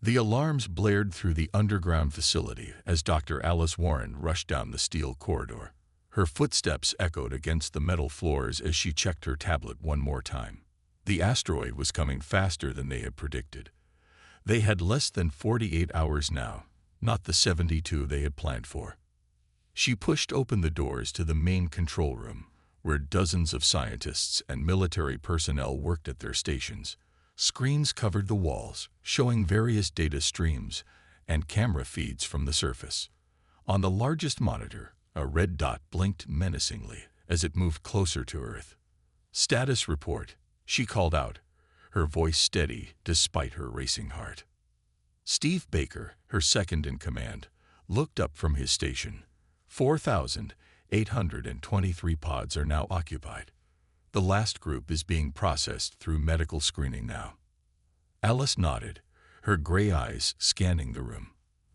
The alarms blared through the underground facility as Dr. Alice Warren rushed down the steel corridor. Her footsteps echoed against the metal floors as she checked her tablet one more time. The asteroid was coming faster than they had predicted. They had less than 48 hours now, not the 72 they had planned for. She pushed open the doors to the main control room, where dozens of scientists and military personnel worked at their stations. Screens covered the walls, showing various data streams and camera feeds from the surface. On the largest monitor, a red dot blinked menacingly as it moved closer to Earth. "Status report," she called out, her voice steady despite her racing heart. Steve Baker, her second in command, looked up from his station. 4,823 pods are now occupied. The last group is being processed through medical screening now. Alice nodded, her gray eyes scanning the room.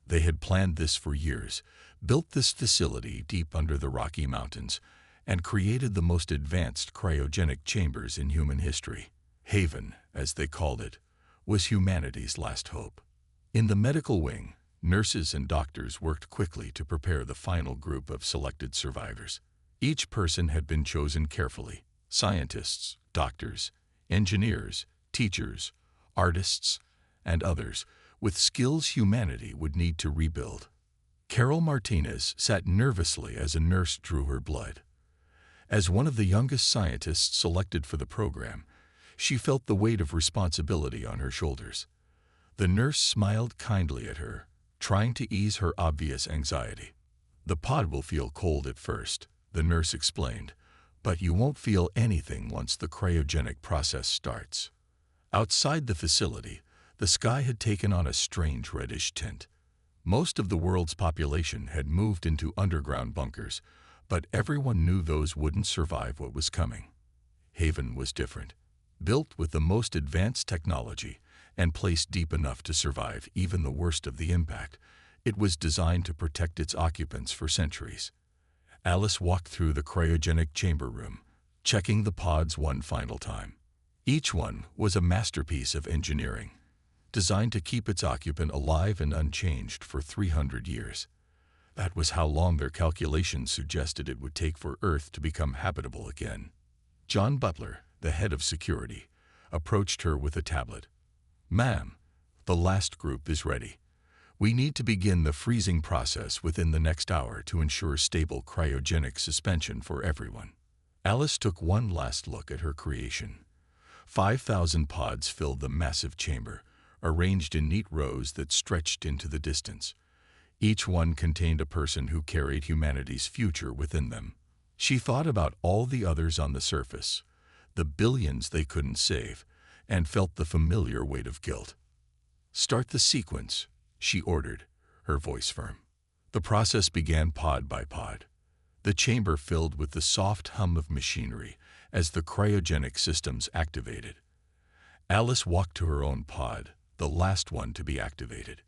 They had planned this for years, built this facility deep under the Rocky Mountains, and created the most advanced cryogenic chambers in human history. Haven, as they called it, was humanity's last hope. In the medical wing, nurses and doctors worked quickly to prepare the final group of selected survivors. Each person had been chosen carefully: scientists, doctors, engineers, teachers, artists, and others with skills humanity would need to rebuild. Carol Martinez sat nervously as a nurse drew her blood. As one of the youngest scientists selected for the program, she felt the weight of responsibility on her shoulders. The nurse smiled kindly at her, trying to ease her obvious anxiety. "The pod will feel cold at first," the nurse explained, "but you won't feel anything once the cryogenic process starts." Outside the facility, the sky had taken on a strange reddish tint. Most of the world's population had moved into underground bunkers, but everyone knew those wouldn't survive what was coming. Haven was different. Built with the most advanced technology and placed deep enough to survive even the worst of the impact, it was designed to protect its occupants for centuries. Alice walked through the cryogenic chamber room, checking the pods one final time. Each one was a masterpiece of engineering, designed to keep its occupant alive and unchanged for 300 years. That was how long their calculations suggested it would take for Earth to become habitable again. John Butler, the head of security, approached her with a tablet. "Ma'am, the last group is ready. We need to begin the freezing process within the next hour to ensure stable cryogenic suspension for everyone." Alice took one last look at her creation. 5,000 pods filled the massive chamber, arranged in neat rows that stretched into the distance. Each one contained a person who carried humanity's future within them. She thought about all the others on the surface, the billions they couldn't save, and felt the familiar weight of guilt. "Start the sequence," she ordered, her voice firm. The process began pod by pod, the chamber filled with the soft hum of machinery as the cryogenic systems activated. Alice walked to her own pod, the last one to be activated.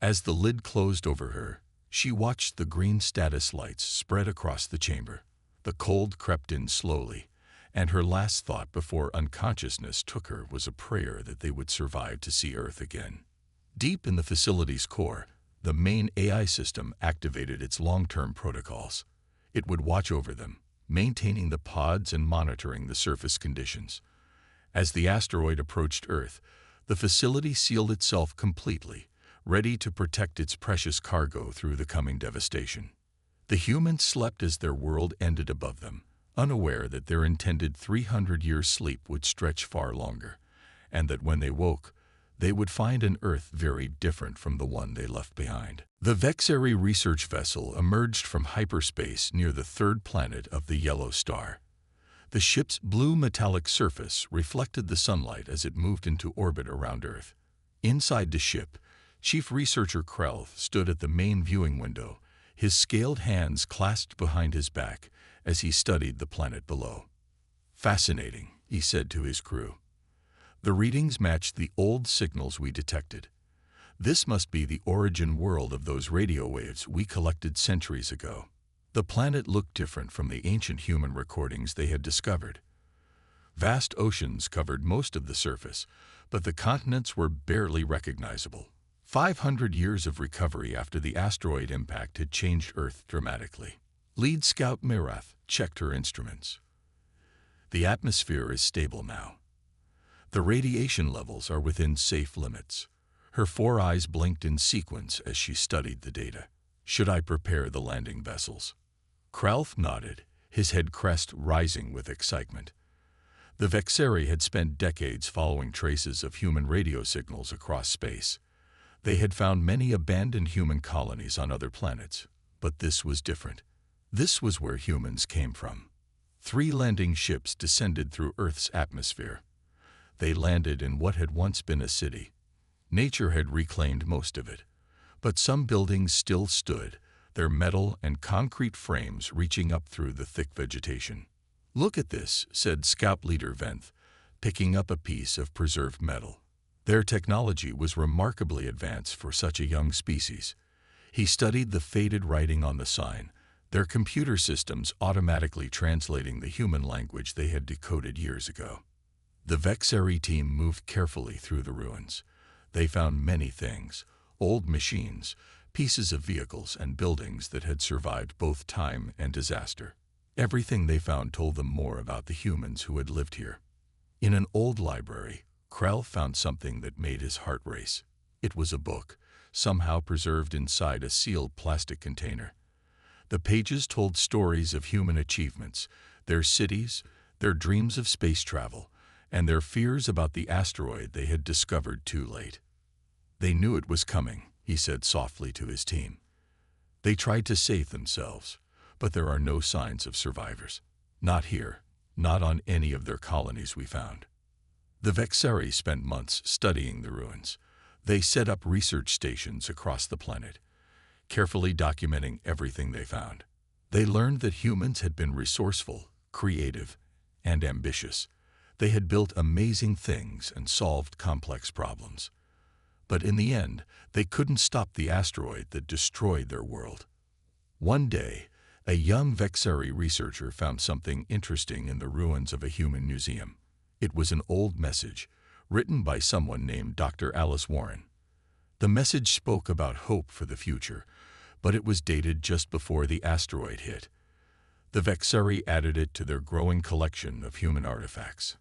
As the lid closed over her, she watched the green status lights spread across the chamber. The cold crept in slowly, and her last thought before unconsciousness took her was a prayer that they would survive to see Earth again. Deep in the facility's core, the main AI system activated its long-term protocols. It would watch over them, maintaining the pods and monitoring the surface conditions. As the asteroid approached Earth, the facility sealed itself completely, ready to protect its precious cargo through the coming devastation. The humans slept as their world ended above them, unaware that their intended 300-year sleep would stretch far longer, and that when they woke, they would find an Earth very different from the one they left behind. The Vexeri research vessel emerged from hyperspace near the third planet of the yellow star. The ship's blue metallic surface reflected the sunlight as it moved into orbit around Earth. Inside the ship, Chief Researcher Krell stood at the main viewing window, his scaled hands clasped behind his back as he studied the planet below. "Fascinating," he said to his crew. "The readings matched the old signals we detected. This must be the origin world of those radio waves we collected centuries ago." The planet looked different from the ancient human recordings they had discovered. Vast oceans covered most of the surface, but the continents were barely recognizable. 500 years of recovery after the asteroid impact had changed Earth dramatically. Lead Scout Mirath checked her instruments. The atmosphere is stable now. The radiation levels are within safe limits. Her 4 eyes blinked in sequence as she studied the data. Should I prepare the landing vessels? Kralf nodded, his head crest rising with excitement. The Vexeri had spent decades following traces of human radio signals across space. They had found many abandoned human colonies on other planets, but this was different. This was where humans came from. 3 landing ships descended through Earth's atmosphere. They landed in what had once been a city. Nature had reclaimed most of it, but some buildings still stood, their metal and concrete frames reaching up through the thick vegetation. "Look at this," said Scout Leader Venth, picking up a piece of preserved metal. Their technology was remarkably advanced for such a young species. He studied the faded writing on the sign, their computer systems automatically translating the human language they had decoded years ago. The Vexeri team moved carefully through the ruins. They found many things: old machines, pieces of vehicles, and buildings that had survived both time and disaster. Everything they found told them more about the humans who had lived here. In an old library, Krell found something that made his heart race. It was a book, somehow preserved inside a sealed plastic container. The pages told stories of human achievements, their cities, their dreams of space travel, and their fears about the asteroid they had discovered too late. "They knew it was coming," he said softly to his team. "They tried to save themselves, but there are no signs of survivors. Not here, not on any of their colonies we found." The Vexeri spent months studying the ruins. They set up research stations across the planet, carefully documenting everything they found. They learned that humans had been resourceful, creative, and ambitious. They had built amazing things and solved complex problems. But in the end, they couldn't stop the asteroid that destroyed their world. One day, a young Vexeri researcher found something interesting in the ruins of a human museum. It was an old message, written by someone named Dr. Alice Warren. The message spoke about hope for the future, but it was dated just before the asteroid hit. The Vexeri added it to their growing collection of human artifacts.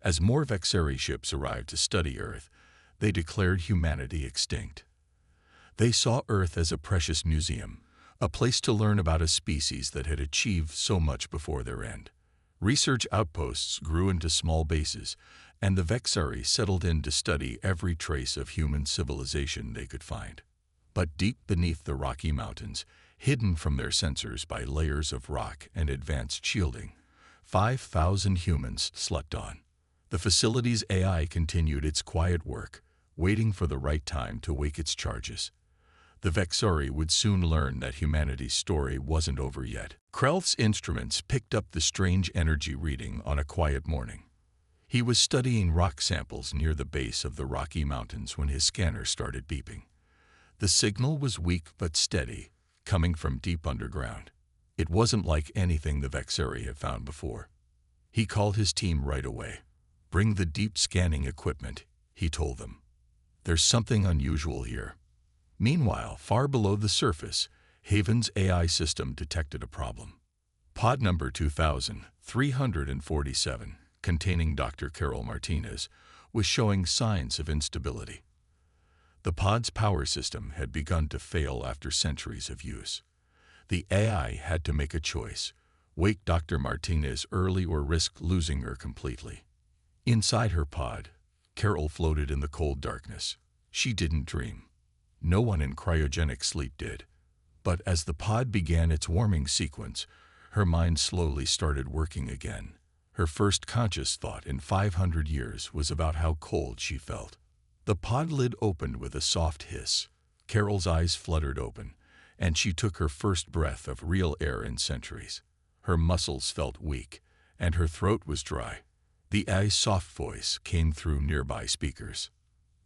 As more Vexeri ships arrived to study Earth, they declared humanity extinct. They saw Earth as a precious museum, a place to learn about a species that had achieved so much before their end. Research outposts grew into small bases, and the Vexeri settled in to study every trace of human civilization they could find. But deep beneath the Rocky Mountains, hidden from their sensors by layers of rock and advanced shielding, 5,000 humans slept on. The facility's AI continued its quiet work, waiting for the right time to wake its charges. The Vexeri would soon learn that humanity's story wasn't over yet. Krell's instruments picked up the strange energy reading on a quiet morning. He was studying rock samples near the base of the Rocky Mountains when his scanner started beeping. The signal was weak but steady, coming from deep underground. It wasn't like anything the Vexeri had found before. He called his team right away. "Bring the deep scanning equipment," he told them. "There's something unusual here." Meanwhile, far below the surface, Haven's AI system detected a problem. Pod number 2347, containing Dr. Carol Martinez, was showing signs of instability. The pod's power system had begun to fail after centuries of use. The AI had to make a choice: wake Dr. Martinez early or risk losing her completely. Inside her pod, Carol floated in the cold darkness. She didn't dream. No one in cryogenic sleep did. But as the pod began its warming sequence, her mind slowly started working again. Her first conscious thought in 500 years was about how cold she felt. The pod lid opened with a soft hiss. Carol's eyes fluttered open, and she took her first breath of real air in centuries. Her muscles felt weak, and her throat was dry. The AI's soft voice came through nearby speakers.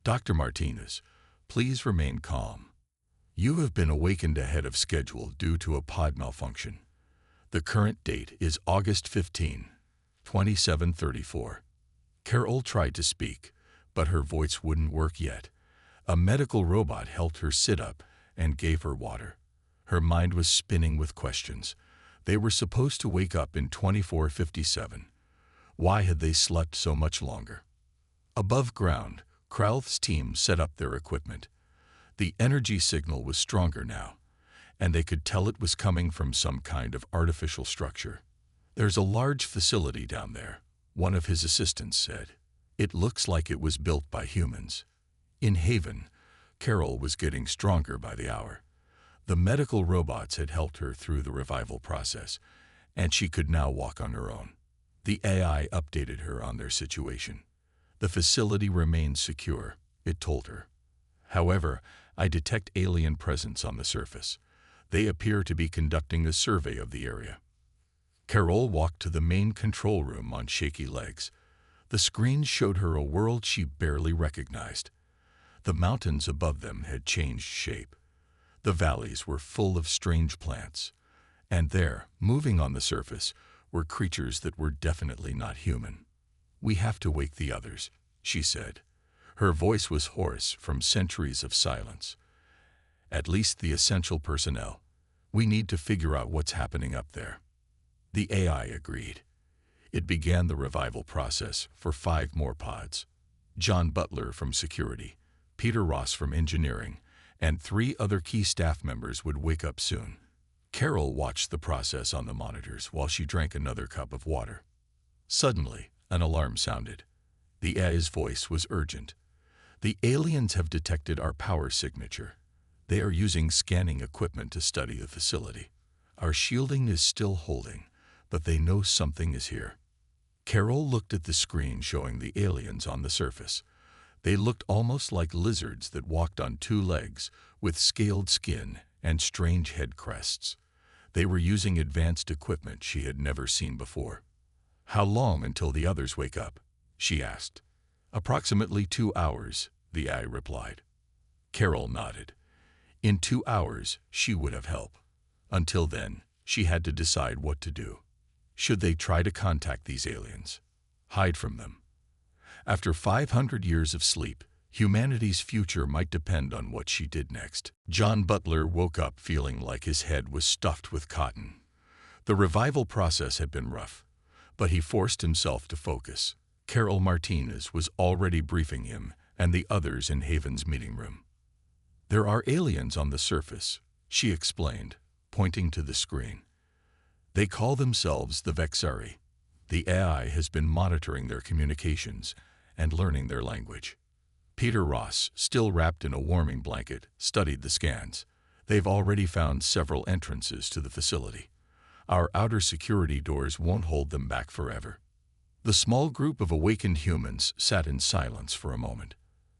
"Dr. Martinez, please remain calm. You have been awakened ahead of schedule due to a pod malfunction. The current date is August 15, 2734. Carol tried to speak, But her voice wouldn't work yet. A medical robot helped her sit up and gave her water. Her mind was spinning with questions. They were supposed to wake up in 2457. Why had they slept so much longer? Above ground, Kralth's team set up their equipment. The energy signal was stronger now, and they could tell it was coming from some kind of artificial structure. "There's a large facility down there," one of his assistants said. "It looks like it was built by humans." In Haven, Carol was getting stronger by the hour. The medical robots had helped her through the revival process, and she could now walk on her own. The AI updated her on their situation. "The facility remains secure," it told her. "However, I detect alien presence on the surface. They appear to be conducting a survey of the area." Carol walked to the main control room on shaky legs. The screen showed her a world she barely recognized. The mountains above them had changed shape. The valleys were full of strange plants. And there, moving on the surface, were creatures that were definitely not human. "We have to wake the others," she said. Her voice was hoarse from centuries of silence. "At least the essential personnel. We need to figure out what's happening up there." The AI agreed. It began the revival process for 5 more pods. John Butler from security, Peter Ross from engineering, and 3 other key staff members would wake up soon. Carol watched the process on the monitors while she drank another cup of water. Suddenly, an alarm sounded. The AI's voice was urgent. "The aliens have detected our power signature. They are using scanning equipment to study the facility. Our shielding is still holding, but they know something is here." Carol looked at the screen showing the aliens on the surface. They looked almost like lizards that walked on 2 legs, with scaled skin and strange head crests. They were using advanced equipment she had never seen before. "How long until the others wake up?" she asked. "Approximately 2 hours," the AI replied. Carol nodded. In 2 hours, she would have help. Until then, she had to decide what to do. Should they try to contact these aliens? Hide from them? After 500 years of sleep, humanity's future might depend on what she did next. John Butler woke up feeling like his head was stuffed with cotton. The revival process had been rough, but he forced himself to focus. Carol Martinez was already briefing him and the others in Haven's meeting room. "There are aliens on the surface," she explained, pointing to the screen. "They call themselves the Vexari. The AI has been monitoring their communications and learning their language." Peter Ross, still wrapped in a warming blanket, studied the scans. "They've already found several entrances to the facility. Our outer security doors won't hold them back forever." The small group of awakened humans sat in silence for a moment.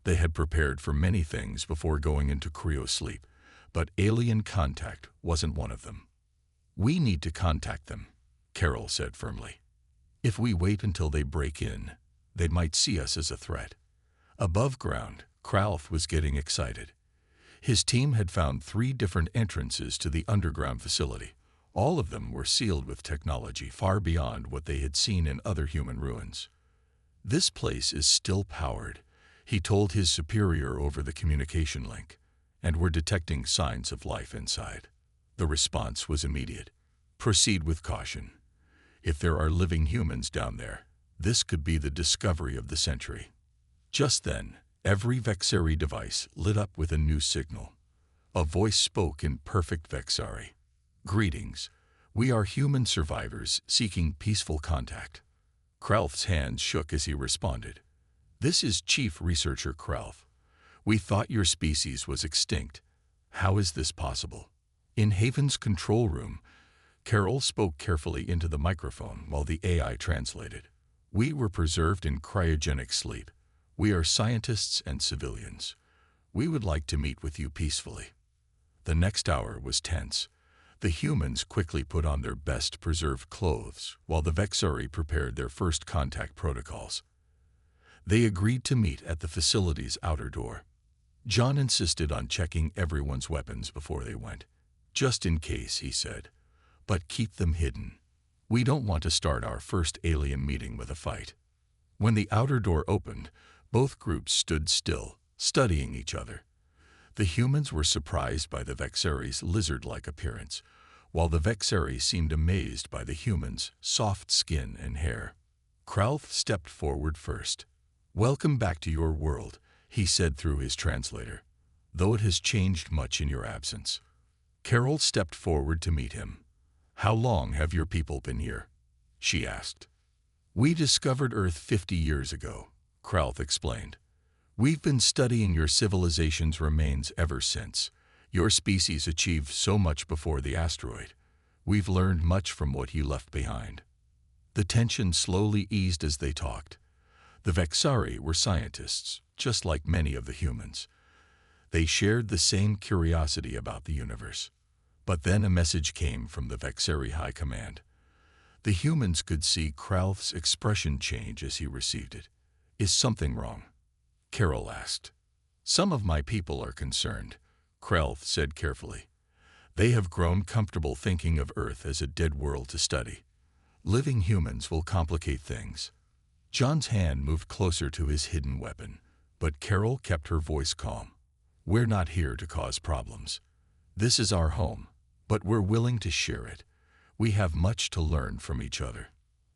They had prepared for many things before going into cryo-sleep, but alien contact wasn't one of them. "We need to contact them," Carol said firmly. "If we wait until they break in, they might see us as a threat." Above ground, Kralth was getting excited. His team had found 3 different entrances to the underground facility. All of them were sealed with technology far beyond what they had seen in other human ruins. "This place is still powered," he told his superior over the communication link, "and we're detecting signs of life inside." The response was immediate. "Proceed with caution. If there are living humans down there, this could be the discovery of the century." Just then, every Vexari device lit up with a new signal. A voice spoke in perfect Vexari. "Greetings. We are human survivors seeking peaceful contact." Kralth's hands shook as he responded. "This is Chief Researcher Kralth. We thought your species was extinct. How is this possible?" In Haven's control room, Carol spoke carefully into the microphone while the AI translated. "We were preserved in cryogenic sleep. We are scientists and civilians. We would like to meet with you peacefully." The next hour was tense. The humans quickly put on their best preserved clothes, while the Vexari prepared their first contact protocols. They agreed to meet at the facility's outer door. John insisted on checking everyone's weapons before they went. "Just in case," he said, "but keep them hidden. We don't want to start our first alien meeting with a fight." When the outer door opened, Both groups stood still, studying each other. The humans were surprised by the Vexari's lizard-like appearance, while the Vexari seemed amazed by the humans' soft skin and hair. Kralth stepped forward first. "Welcome back to your world," he said through his translator, "though it has changed much in your absence." Carol stepped forward to meet him. "How long have your people been here?" she asked. "We discovered Earth 50 years ago," Kralth explained. "We've been studying your civilization's remains ever since. Your species achieved so much before the asteroid. We've learned much from what you left behind." The tension slowly eased as they talked. The Vexari were scientists, just like many of the humans. They shared the same curiosity about the universe. But then a message came from the Vexari High Command. The humans could see Kralth's expression change as he received it. "Is something wrong?" Carol asked. "Some of my people are concerned," Kralth said carefully. "They have grown comfortable thinking of Earth as a dead world to study. Living humans will complicate things." John's hand moved closer to his hidden weapon, but Carol kept her voice calm. "We're not here to cause problems. This is our home, but we're willing to share it. We have much to learn from each other."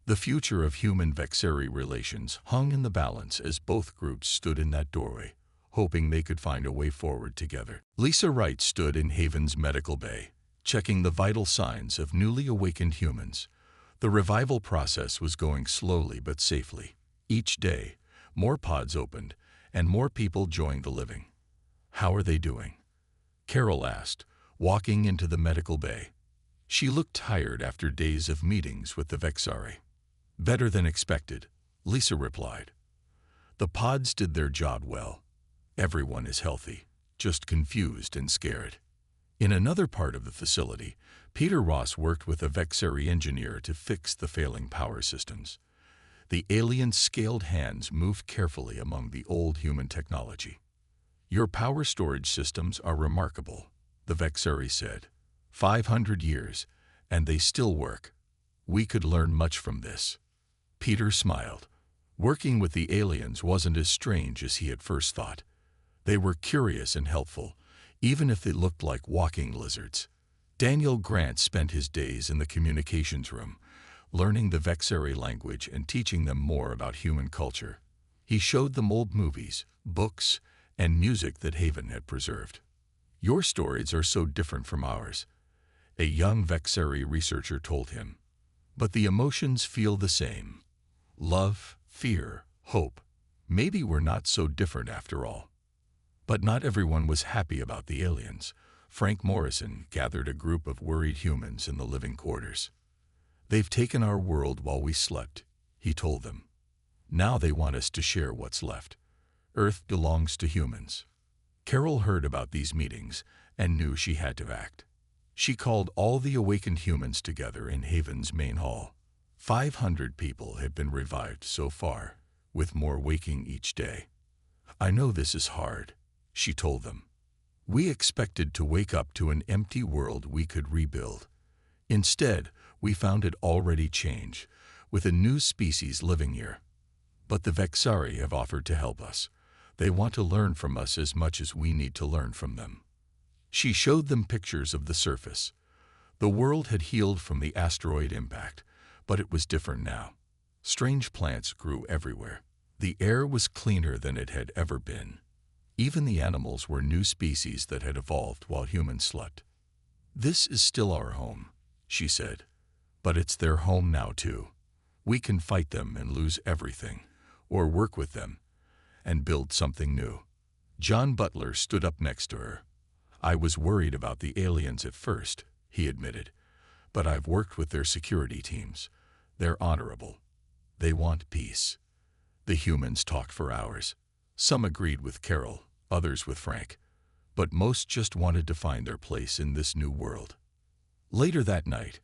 The future of human-Vexari relations hung in the balance as both groups stood in that doorway, hoping they could find a way forward together. Lisa Wright stood in Haven's medical bay, checking the vital signs of newly awakened humans. The revival process was going slowly but safely. Each day, more pods opened, and more people joined the living. "How are they doing?" Carol asked, walking into the medical bay. She looked tired after days of meetings with the Vexari. "Better than expected," Lisa replied. "The pods did their job well. Everyone is healthy, just confused and scared." In another part of the facility, Peter Ross worked with a Vexari engineer to fix the failing power systems. The alien's scaled hands moved carefully among the old human technology. "Your power storage systems are remarkable," the Vexari said. 500 years, and they still work. We could learn much from this." Peter smiled. Working with the aliens wasn't as strange as he had first thought. They were curious and helpful, even if they looked like walking lizards. Daniel Grant spent his days in the communications room, learning the Vexari language and teaching them more about human culture. He showed them old movies, books, and music that Haven had preserved. "Your stories are so different from ours," a young Vexari researcher told him. "But the emotions feel the same. Love, fear, hope. Maybe we're not so different after all." But not everyone was happy about the aliens. Frank Morrison gathered a group of worried humans in the living quarters. "They've taken our world while we slept," he told them. "Now they want us to share what's left. Earth belongs to humans." Carol heard about these meetings and knew she had to act. She called all the awakened humans together in Haven's main hall. 500 people had been revived so far, with more waking each day. "I know this is hard," she told them. "We expected to wake up to an empty world we could rebuild. Instead, we found it already changed, with a new species living here. But the Vexari have offered to help us. They want to learn from us as much as we need to learn from them." She showed them pictures of the surface. The world had healed from the asteroid impact, but it was different now. Strange plants grew everywhere. The air was cleaner than it had ever been. Even the animals were new species that had evolved while humans slept. "This is still our home," she said, "but it's their home now too. We can fight them and lose everything, or work with them and build something new." John Butler stood up next to her. "I was worried about the aliens at first," he admitted, "but I've worked with their security teams. They're honorable. They want peace." The humans talked for hours. Some agreed with Carol, others with Frank, but most just wanted to find their place in this new world. Later that night,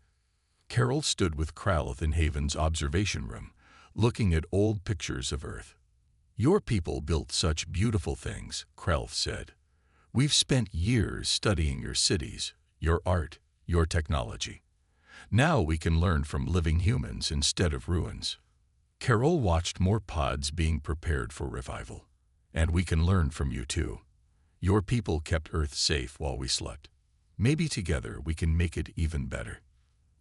Carol stood with Kralth in Haven's observation room, looking at old pictures of Earth. "Your people built such beautiful things," Kralth said. "We've spent years studying your cities, your art, your technology. Now we can learn from living humans instead of ruins." Carol watched more pods being prepared for revival. And we can learn from you too. Your people kept Earth safe while we slept. Maybe together we can make it even better.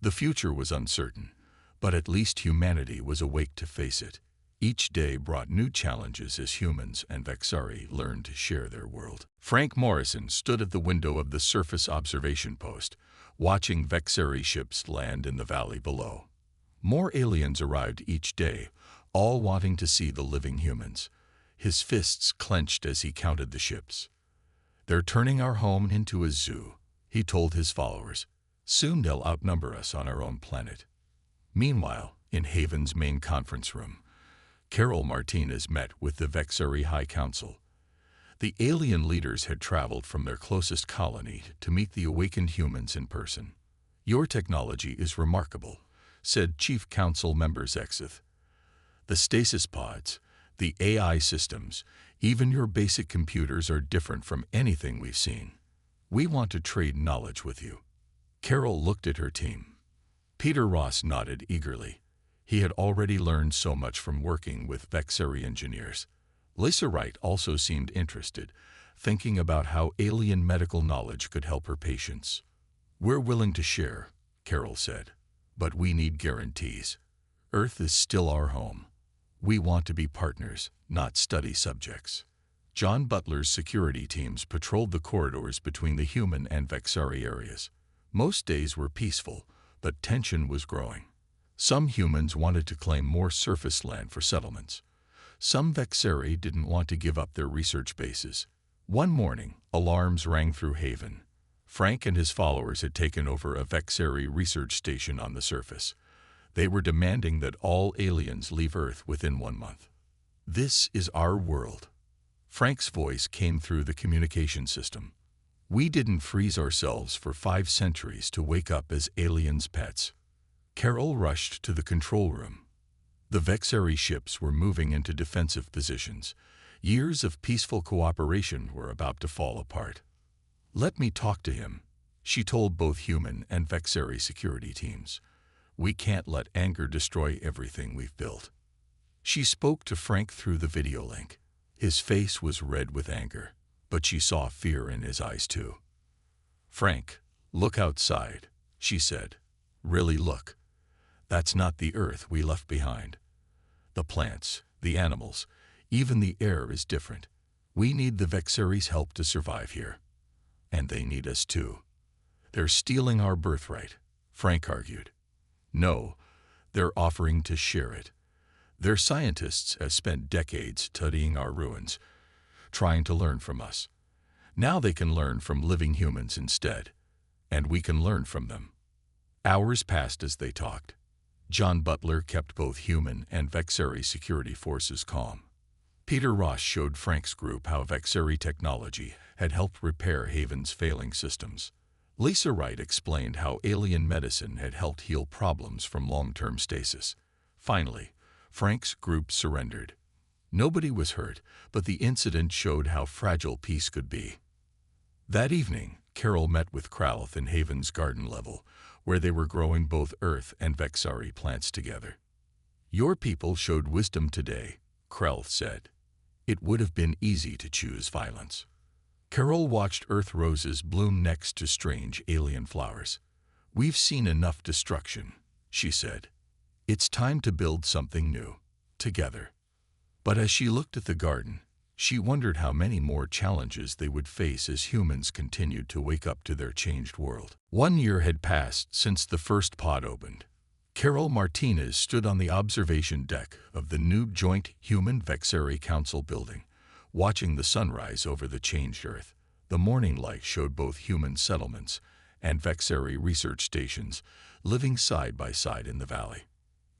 The future was uncertain, but at least humanity was awake to face it. Each day brought new challenges as humans and Vexari learned to share their world. Frank Morrison stood at the window of the surface observation post, watching Vexari ships land in the valley below. More aliens arrived each day, all wanting to see the living humans. His fists clenched as he counted the ships. "They're turning our home into a zoo," he told his followers. "Soon they'll outnumber us on our own planet." Meanwhile, in Haven's main conference room, Carol Martinez met with the Vexari High Council. The alien leaders had traveled from their closest colony to meet the awakened humans in person. "Your technology is remarkable," said Chief Council member Zexith. "The stasis pods, the AI systems, even your basic computers are different from anything we've seen. We want to trade knowledge with you." Carol looked at her team. Peter Ross nodded eagerly. He had already learned so much from working with Vexari engineers. Lisa Wright also seemed interested, thinking about how alien medical knowledge could help her patients. "We're willing to share," Carol said, "but we need guarantees. Earth is still our home. We want to be partners, not study subjects." John Butler's security teams patrolled the corridors between the human and Vexari areas. Most days were peaceful, but tension was growing. Some humans wanted to claim more surface land for settlements. Some Vexari didn't want to give up their research bases. One morning, alarms rang through Haven. Frank and his followers had taken over a Vexari research station on the surface. They were demanding that all aliens leave Earth within 1 month. "This is our world." Frank's voice came through the communication system. "We didn't freeze ourselves for 5 centuries to wake up as aliens' pets." Carol rushed to the control room. The Vexari ships were moving into defensive positions. Years of peaceful cooperation were about to fall apart. "Let me talk to him," she told both human and Vexari security teams. "We can't let anger destroy everything we've built." She spoke to Frank through the video link. His face was red with anger, but she saw fear in his eyes too. "Frank, look outside," she said. "Really look. That's not the Earth we left behind. The plants, the animals, even the air is different. We need the Vexari's help to survive here. And they need us too." "They're stealing our birthright," Frank argued. "No, they're offering to share it. Their scientists have spent decades studying our ruins, trying to learn from us. Now they can learn from living humans instead, and we can learn from them." Hours passed as they talked. John Butler kept both human and Vexari security forces calm. Peter Ross showed Frank's group how Vexari technology had helped repair Haven's failing systems. Lisa Wright explained how alien medicine had helped heal problems from long-term stasis. Finally, Frank's group surrendered. Nobody was hurt, but the incident showed how fragile peace could be. That evening, Carol met with Kralth in Haven's garden level, where they were growing both Earth and Vexari plants together. "Your people showed wisdom today," Kralth said. "It would have been easy to choose violence." Carol watched Earth roses bloom next to strange alien flowers. "We've seen enough destruction," she said. "It's time to build something new, together." But as she looked at the garden, she wondered how many more challenges they would face as humans continued to wake up to their changed world. 1 year had passed since the first pod opened. Carol Martinez stood on the observation deck of the new Joint Human-Vexari Council building, watching the sunrise over the changed Earth. The morning light showed both human settlements and Vexari research stations living side by side in the valley.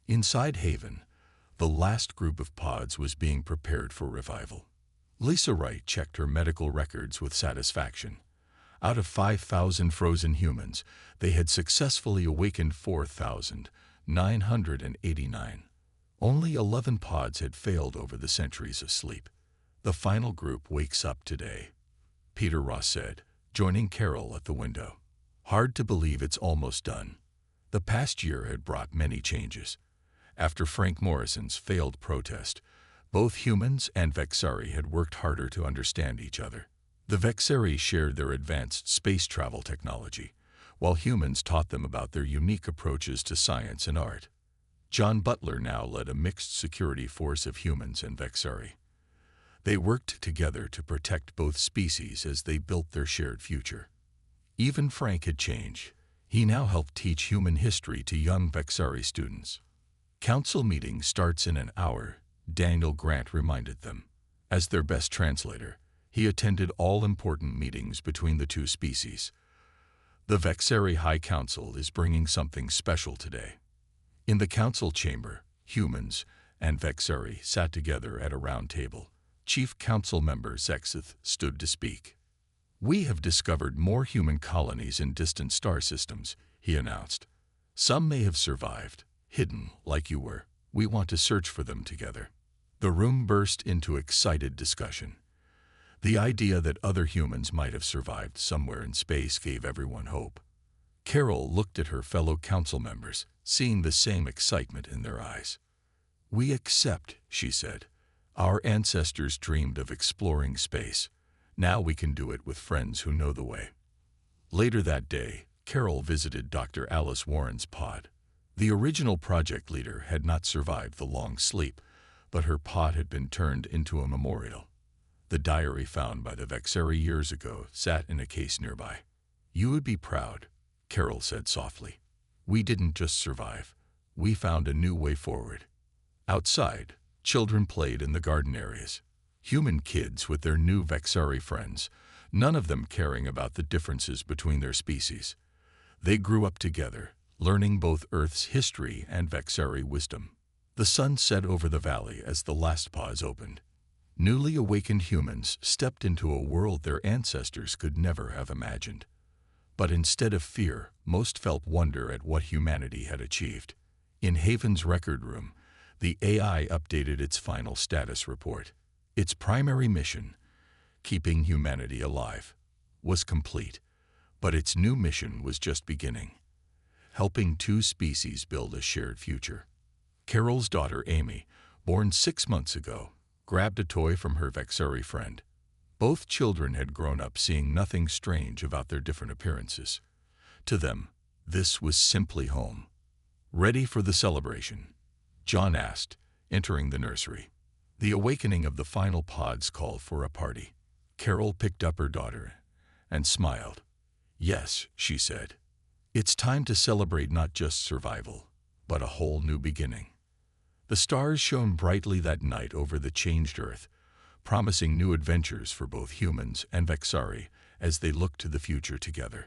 Inside Haven, the last group of pods was being prepared for revival. Lisa Wright checked her medical records with satisfaction. Out of 5,000 frozen humans, they had successfully awakened 4,989. Only 11 pods had failed over the centuries of sleep. "The final group wakes up today," Peter Ross said, joining Carol at the window. "Hard to believe it's almost done." The past year had brought many changes. After Frank Morrison's failed protest, Both humans and Vexari had worked harder to understand each other. The Vexari shared their advanced space travel technology, while humans taught them about their unique approaches to science and art. John Butler now led a mixed security force of humans and Vexari. They worked together to protect both species as they built their shared future. Even Frank had changed. He now helped teach human history to young Vexari students. Council meeting starts in an hour, Daniel Grant reminded them. As their best translator, he attended all important meetings between the two species. The Vexari High Council is bringing something special today. In the council chamber, humans and Vexari sat together at a round table. Chief Council Member Zexith stood to speak. "We have discovered more human colonies in distant star systems," he announced. "Some may have survived, hidden like you were. We want to search for them together." The room burst into excited discussion. The idea that other humans might have survived somewhere in space gave everyone hope. Carol looked at her fellow council members, seeing the same excitement in their eyes. "We accept," she said. "Our ancestors dreamed of exploring space. Now we can do it with friends who know the way." Later that day, Carol visited Dr. Alice Warren's pod. The original project leader had not survived the long sleep, but her pod had been turned into a memorial. The diary found by the Vexari years ago sat in a case nearby. "You would be proud," Carol said softly. "We didn't just survive. We found a new way forward." Outside, children played in the garden areas. Human kids with their new Vexari friends, none of them caring about the differences between their species. They grew up together, learning both Earth's history and Vexari wisdom. The sun set over the valley as the last pause opened. Newly awakened humans stepped into a world their ancestors could never have imagined. But instead of fear, most felt wonder at what humanity had achieved. In Haven's record room, the AI updated its final status report. Its primary mission, keeping humanity alive, was complete, but its new mission was just beginning, helping two species build a shared future. Carol's daughter Amy, born 6 months ago, grabbed a toy from her Vexari friend. Both children had grown up seeing nothing strange about their different appearances. To them, this was simply home. "Ready for the celebration?" John asked, entering the nursery. The awakening of the final pods called for a party. Carol picked up her daughter and smiled. "Yes," she said. "It's time to celebrate not just survival, but a whole new beginning." The stars shone brightly that night over the changed Earth, promising new adventures for both humans and Vexari as they looked to the future together.